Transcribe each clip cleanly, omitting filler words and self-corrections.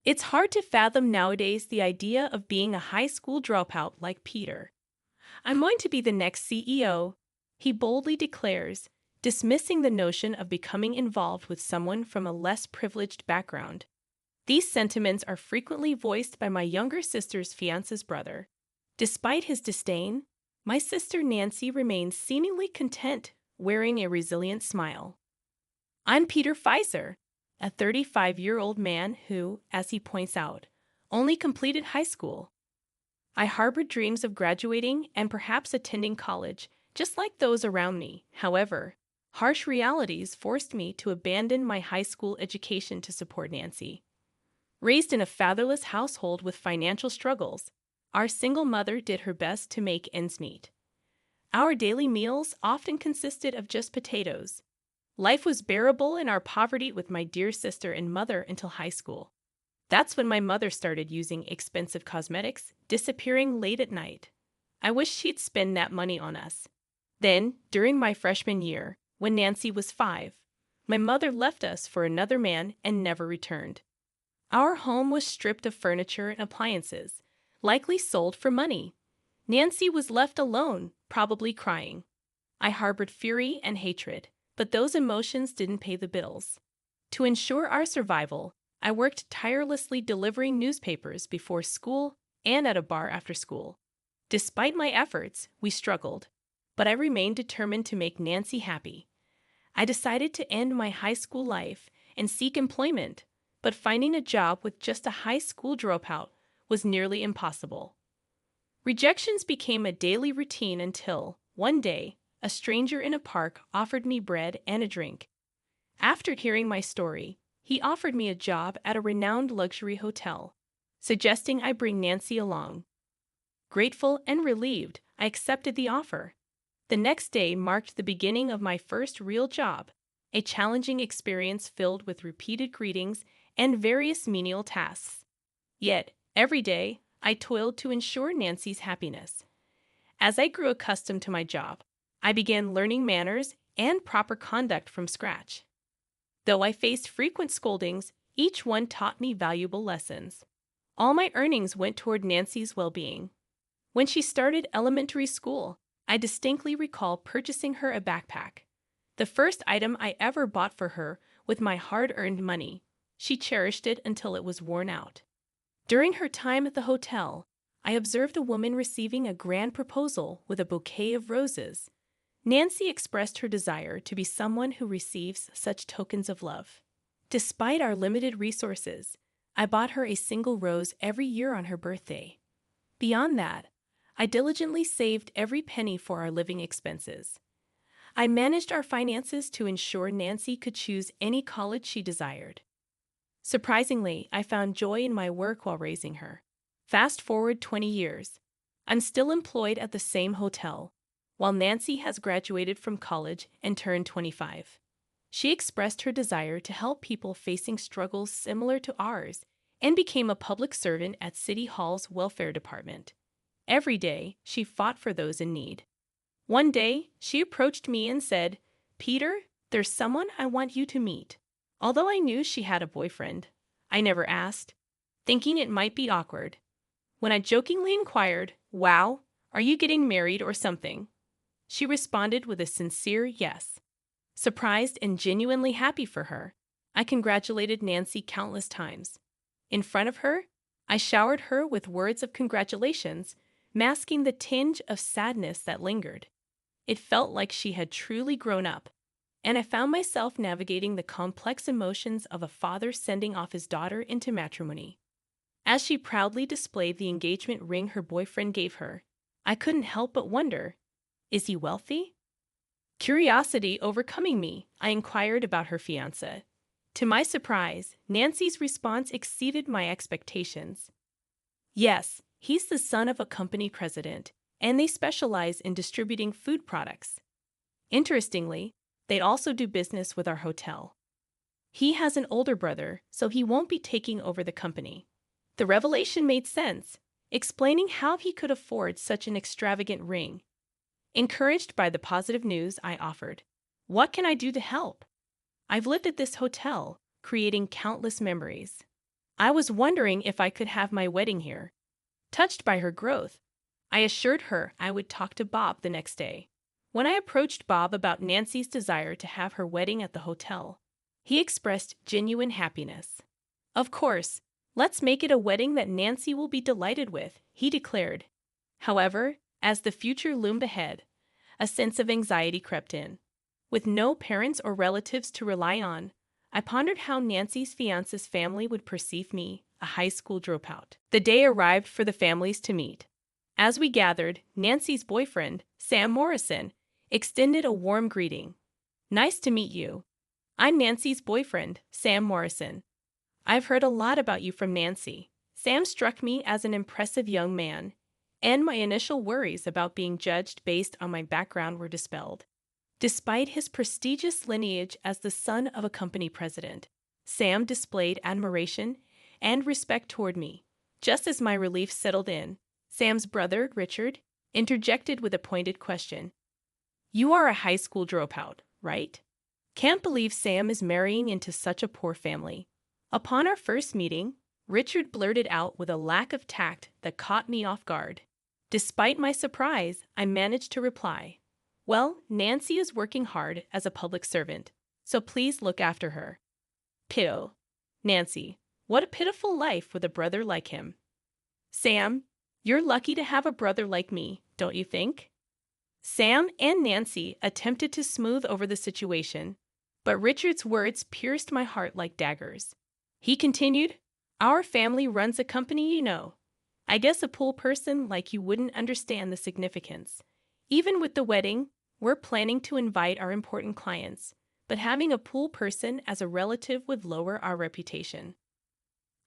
It's hard to fathom nowadays the idea of being a high school dropout like Peter. I'm going to be the next CEO, he boldly declares, dismissing the notion of becoming involved with someone from a less privileged background. These sentiments are frequently voiced by my younger sister's fiance's brother. Despite his disdain, my sister Nancy remains seemingly content, wearing a resilient smile. I'm Peter Pfizer, a 35-year-old man who, as he points out, only completed high school. I harbored dreams of graduating and perhaps attending college, just like those around me. However, harsh realities forced me to abandon my high school education to support Nancy. Raised in a fatherless household with financial struggles, our single mother did her best to make ends meet. Our daily meals often consisted of just potatoes. Life was bearable in our poverty with my dear sister and mother until high school. That's when my mother started using expensive cosmetics, disappearing late at night. I wish she'd spend that money on us. Then, during my freshman year, when Nancy was 5, my mother left us for another man and never returned. Our home was stripped of furniture and appliances, likely sold for money. Nancy was left alone, probably crying. I harbored fury and hatred, but those emotions didn't pay the bills. To ensure our survival, I worked tirelessly delivering newspapers before school and at a bar after school. Despite my efforts, we struggled, but I remained determined to make Nancy happy. I decided to end my high school life and seek employment, but finding a job with just a high school dropout was nearly impossible. Rejections became a daily routine until, one day, a stranger in a park offered me bread and a drink. After hearing my story, he offered me a job at a renowned luxury hotel, suggesting I bring Nancy along. Grateful and relieved, I accepted the offer. The next day marked the beginning of my first real job, a challenging experience filled with repeated greetings and various menial tasks. Yet, every day, I toiled to ensure Nancy's happiness. As I grew accustomed to my job, I began learning manners and proper conduct from scratch. Though I faced frequent scoldings, each one taught me valuable lessons. All my earnings went toward Nancy's well-being. When she started elementary school, I distinctly recall purchasing her a backpack, the first item I ever bought for her with my hard-earned money. She cherished it until it was worn out. During her time at the hotel, I observed a woman receiving a grand proposal with a bouquet of roses. Nancy expressed her desire to be someone who receives such tokens of love. Despite our limited resources, I bought her a single rose every year on her birthday. Beyond that, I diligently saved every penny for our living expenses. I managed our finances to ensure Nancy could choose any college she desired. Surprisingly, I found joy in my work while raising her. Fast forward 20 years. I'm still employed at the same hotel, while Nancy has graduated from college and turned 25. She expressed her desire to help people facing struggles similar to ours and became a public servant at City Hall's welfare department. Every day, she fought for those in need. One day, she approached me and said, "Peter, there's someone I want you to meet." Although I knew she had a boyfriend, I never asked, thinking it might be awkward. When I jokingly inquired, "Wow, are you getting married or something?" she responded with a sincere yes. Surprised and genuinely happy for her, I congratulated Nancy countless times. In front of her, I showered her with words of congratulations, masking the tinge of sadness that lingered. It felt like she had truly grown up, and I found myself navigating the complex emotions of a father sending off his daughter into matrimony. As she proudly displayed the engagement ring her boyfriend gave her, I couldn't help but wonder, is he wealthy? Curiosity overcoming me, I inquired about her fiancé. To my surprise, Nancy's response exceeded my expectations. Yes, he's the son of a company president, and they specialize in distributing food products. Interestingly, they also do business with our hotel. He has an older brother, so he won't be taking over the company. The revelation made sense, explaining how he could afford such an extravagant ring. Encouraged by the positive news, I offered, "What can I do to help? I've lived at this hotel, creating countless memories. I was wondering if I could have my wedding here. Touched by her growth, I assured her I would talk to Bob the next day. When I approached Bob about Nancy's desire to have her wedding at the hotel, he expressed genuine happiness. Of course, let's make it a wedding that Nancy will be delighted with, he declared. However, as the future loomed ahead, a sense of anxiety crept in. With no parents or relatives to rely on, I pondered how Nancy's fiance's family would perceive me, a high school dropout. The day arrived for the families to meet. As we gathered, Nancy's boyfriend, Sam Morrison, extended a warm greeting. Nice to meet you. I'm Nancy's boyfriend, Sam Morrison. I've heard a lot about you from Nancy. Sam struck me as an impressive young man, and my initial worries about being judged based on my background were dispelled. Despite his prestigious lineage as the son of a company president, Sam displayed admiration and respect toward me. Just as my relief settled in, Sam's brother, Richard, interjected with a pointed question. You are a high school dropout, right? Can't believe Sam is marrying into such a poor family. Upon our first meeting, Richard blurted out with a lack of tact that caught me off guard. Despite my surprise, I managed to reply, well, Nancy is working hard as a public servant, so please look after her. Pito. Nancy, what a pitiful life with a brother like him. Sam, you're lucky to have a brother like me, don't you think? Sam and Nancy attempted to smooth over the situation, but Richard's words pierced my heart like daggers. He continued, our family runs a company, you know. I guess a pool person like you wouldn't understand the significance. Even with the wedding, we're planning to invite our important clients, but having a pool person as a relative would lower our reputation.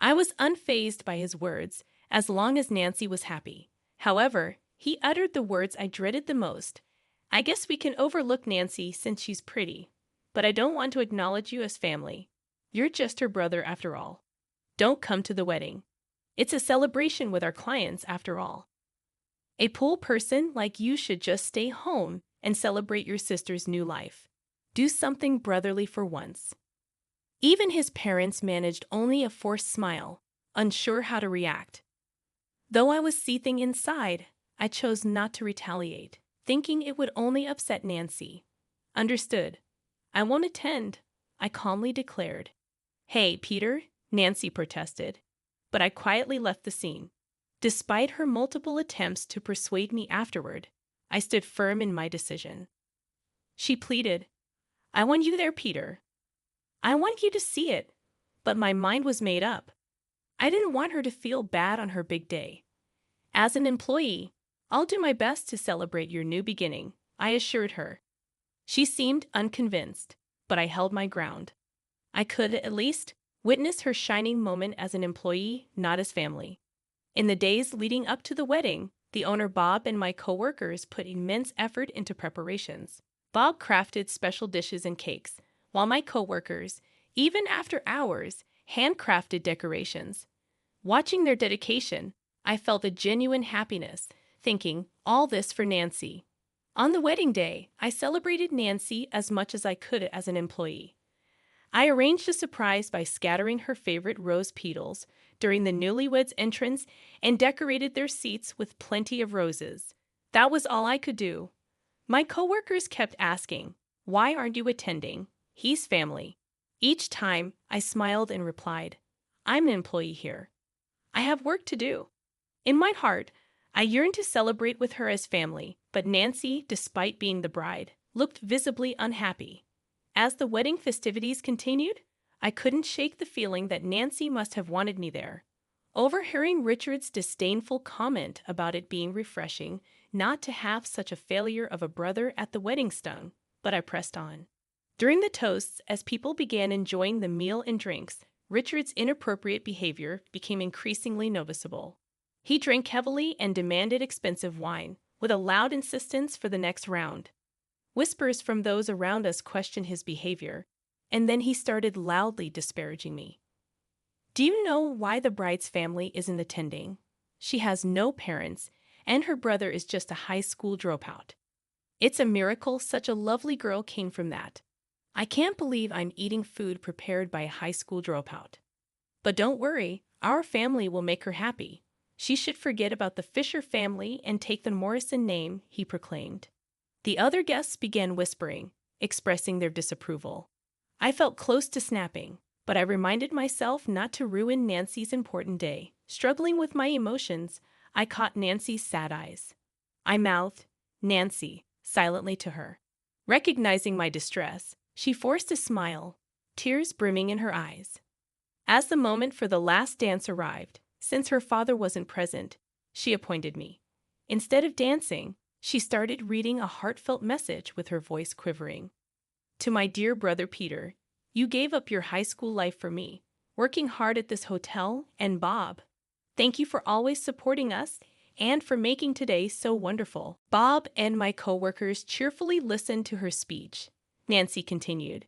I was unfazed by his words, as long as Nancy was happy. However, he uttered the words I dreaded the most. I guess we can overlook Nancy since she's pretty, but I don't want to acknowledge you as family. You're just her brother after all. Don't come to the wedding. It's a celebration with our clients after all. A pool person like you should just stay home and celebrate your sister's new life. Do something brotherly for once. Even his parents managed only a forced smile, unsure how to react. Though I was seething inside, I chose not to retaliate, thinking it would only upset Nancy. Understood. I won't attend, I calmly declared. Hey, Peter, Nancy protested, but I quietly left the scene. Despite her multiple attempts to persuade me afterward, I stood firm in my decision. She pleaded, I want you there, Peter. I want you to see it, but my mind was made up. I didn't want her to feel bad on her big day. As an employee, I'll do my best to celebrate your new beginning, I assured her. She seemed unconvinced, but I held my ground. I could, at least, witness her shining moment as an employee, not as family. In the days leading up to the wedding, the owner Bob and my co-workers put immense effort into preparations. Bob crafted special dishes and cakes, while my co-workers, even after hours, handcrafted decorations. Watching their dedication, I felt a genuine happiness, thinking, all this for Nancy. On the wedding day, I celebrated Nancy as much as I could as an employee. I arranged a surprise by scattering her favorite rose petals during the newlyweds' entrance and decorated their seats with plenty of roses. That was all I could do. My coworkers kept asking, why aren't you attending? He's family. Each time, I smiled and replied, I'm an employee here. I have work to do. In my heart, I yearned to celebrate with her as family, but Nancy, despite being the bride, looked visibly unhappy. As the wedding festivities continued, I couldn't shake the feeling that Nancy must have wanted me there. Overhearing Richard's disdainful comment about it being refreshing not to have such a failure of a brother at the wedding stung, but I pressed on. During the toasts, as people began enjoying the meal and drinks, Richard's inappropriate behavior became increasingly noticeable. He drank heavily and demanded expensive wine, with a loud insistence for the next round. Whispers from those around us questioned his behavior, and then he started loudly disparaging me. Do you know why the bride's family isn't attending? She has no parents, and her brother is just a high school dropout. It's a miracle such a lovely girl came from that. I can't believe I'm eating food prepared by a high school dropout. But don't worry, our family will make her happy. She should forget about the Fisher family and take the Morrison name, he proclaimed. The other guests began whispering, expressing their disapproval. I felt close to snapping, but I reminded myself not to ruin Nancy's important day. Struggling with my emotions, I caught Nancy's sad eyes. I mouthed, "Nancy," silently to her. Recognizing my distress, she forced a smile, tears brimming in her eyes. As the moment for the last dance arrived, since her father wasn't present, she appointed me. Instead of dancing, she started reading a heartfelt message with her voice quivering. To my dear brother Peter, you gave up your high school life for me, working hard at this hotel, and Bob. Thank you for always supporting us and for making today so wonderful. Bob and my coworkers cheerfully listened to her speech. Nancy continued,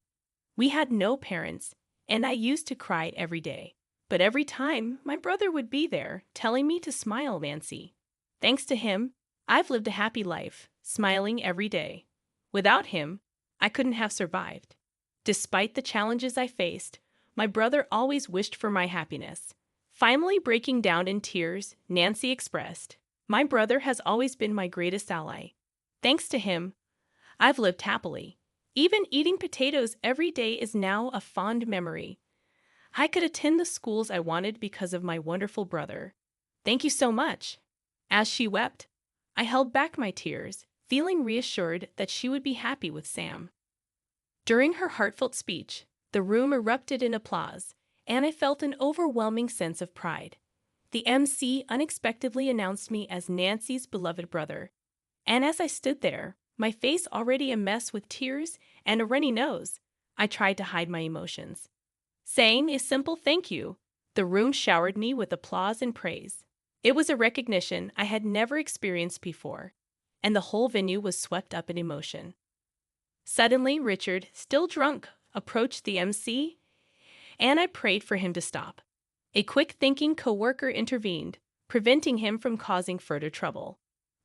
"We had no parents, and I used to cry every day. But every time, my brother would be there, telling me to smile, Nancy. Thanks to him, I've lived a happy life, smiling every day. Without him, I couldn't have survived. Despite the challenges I faced, my brother always wished for my happiness." Finally breaking down in tears, Nancy expressed, "My brother has always been my greatest ally. Thanks to him, I've lived happily. Even eating potatoes every day is now a fond memory. I could attend the schools I wanted because of my wonderful brother. Thank you so much." As she wept, I held back my tears, feeling reassured that she would be happy with Sam. During her heartfelt speech, the room erupted in applause, and I felt an overwhelming sense of pride. The MC unexpectedly announced me as Nancy's beloved brother, and as I stood there, my face already a mess with tears and a runny nose, I tried to hide my emotions. Saying a simple thank you, the room showered me with applause and praise. It was a recognition I had never experienced before, and the whole venue was swept up in emotion. Suddenly, Richard, still drunk, approached the MC, and I prayed for him to stop. A quick-thinking coworker intervened, preventing him from causing further trouble.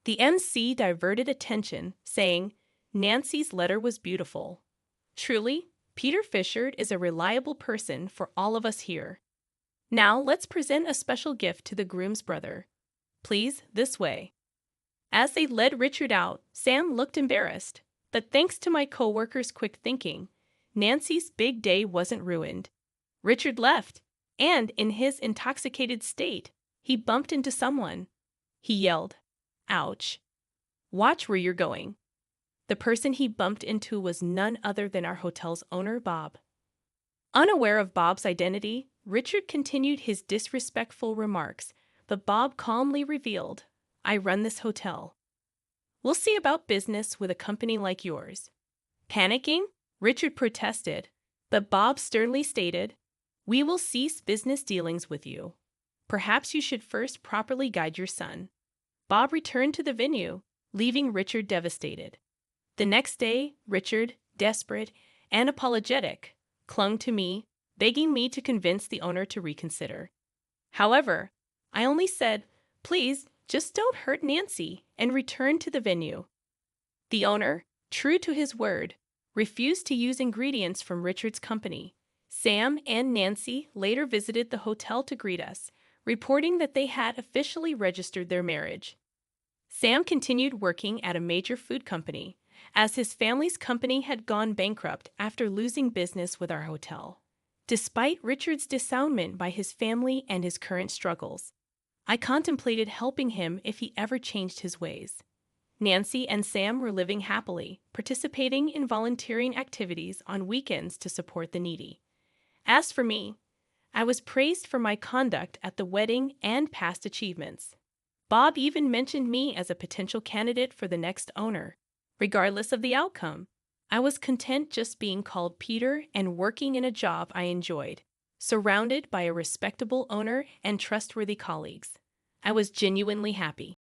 The MC diverted attention, saying, "Nancy's letter was beautiful. Truly, Peter Fisher is a reliable person for all of us here. Now let's present a special gift to the groom's brother. Please, this way." As they led Richard out, Sam looked embarrassed, but thanks to my coworker's quick thinking, Nancy's big day wasn't ruined. Richard left, and in his intoxicated state, he bumped into someone. He yelled, "Ouch. Watch where you're going." The person he bumped into was none other than our hotel's owner, Bob. Unaware of Bob's identity, Richard continued his disrespectful remarks, but Bob calmly revealed, "I run this hotel. We'll see about business with a company like yours." Panicking, Richard protested, but Bob sternly stated, "We will cease business dealings with you. Perhaps you should first properly guide your son." Bob returned to the venue, leaving Richard devastated. The next day, Richard, desperate and apologetic, clung to me, begging me to convince the owner to reconsider. However, I only said, "Please, just don't hurt Nancy," and returned to the venue. The owner, true to his word, refused to use ingredients from Richard's company. Sam and Nancy later visited the hotel to greet us, reporting that they had officially registered their marriage. Sam continued working at a major food company, as his family's company had gone bankrupt after losing business with our hotel. Despite Richard's disownment by his family and his current struggles, I contemplated helping him if he ever changed his ways. Nancy and Sam were living happily, participating in volunteering activities on weekends to support the needy. As for me, I was praised for my conduct at the wedding and past achievements. Bob even mentioned me as a potential candidate for the next owner. Regardless of the outcome, I was content just being called Peter and working in a job I enjoyed, surrounded by a respectable owner and trustworthy colleagues. I was genuinely happy.